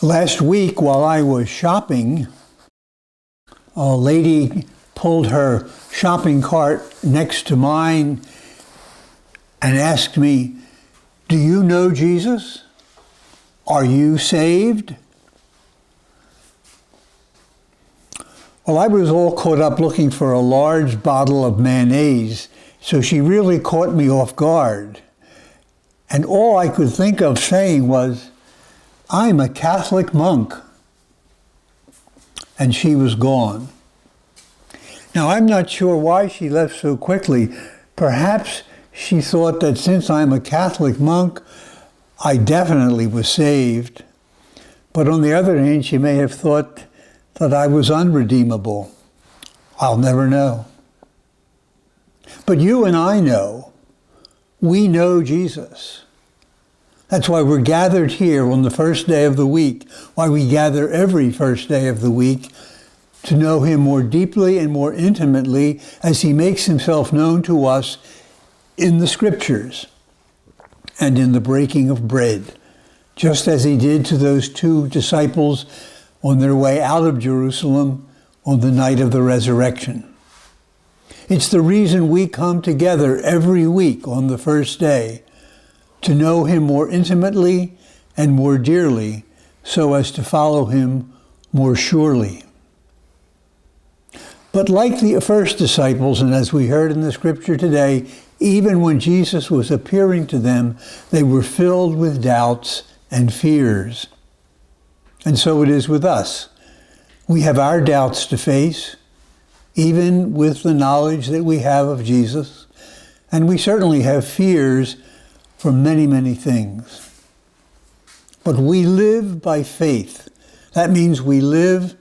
Last week, while I was shopping, a lady pulled her shopping cart next to mine and asked me, "Do you know Jesus? Are you saved?" Well, I was all caught up looking for a large bottle of mayonnaise, so she really caught me off guard. And all I could think of saying was, "I'm a Catholic monk." And she was gone. Now, I'm not sure why she left so quickly. Perhaps she thought that since I'm a Catholic monk, I definitely was saved. But on the other hand, she may have thought that I was unredeemable. I'll never know. But you and I know. We know Jesus. That's why we're gathered here on the first day of the week, why we gather every first day of the week, to know him more deeply and more intimately as he makes himself known to us in the scriptures and in the breaking of bread, just as he did to those two disciples on their way out of Jerusalem on the night of the resurrection. It's the reason we come together every week on the first day, to know him more intimately and more dearly, so as to follow him more surely. But like the first disciples, and as we heard in the scripture today, even when Jesus was appearing to them, they were filled with doubts and fears. And so it is with us. We have our doubts to face, even with the knowledge that we have of Jesus, and we certainly have fears for many, many things. But we live by faith. That means we live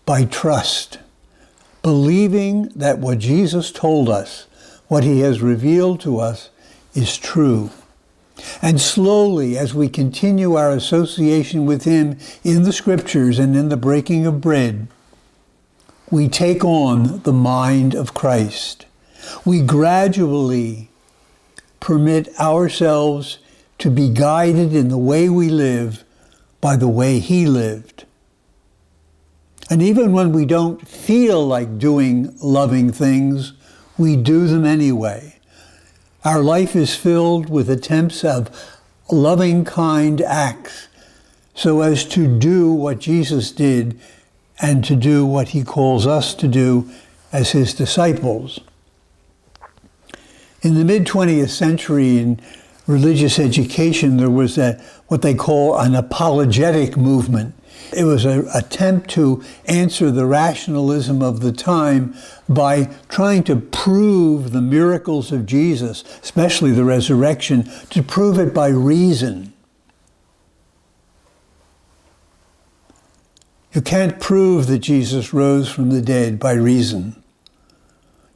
by trust, believing that what Jesus told us, what he has revealed to us, is true. And slowly, as we continue our association with him in the scriptures and in the breaking of bread, we take on the mind of Christ. We gradually permit ourselves to be guided in the way we live by the way he lived. And even when we don't feel like doing loving things, we do them anyway. Our life is filled with attempts of loving, kind acts so as to do what Jesus did and to do what he calls us to do as his disciples. In the mid-20th century, in religious education, there was what they call an apologetic movement. It was an attempt to answer the rationalism of the time by trying to prove the miracles of Jesus, especially the resurrection, to prove it by reason. You can't prove that Jesus rose from the dead by reason.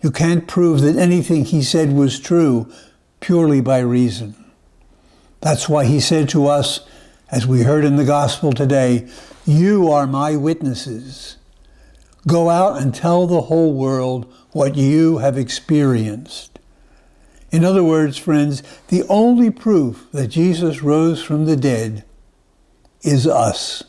You can't prove that anything he said was true purely by reason. That's why he said to us, as we heard in the gospel today, "You are my witnesses. Go out and tell the whole world what you have experienced." In other words, friends, the only proof that Jesus rose from the dead is us.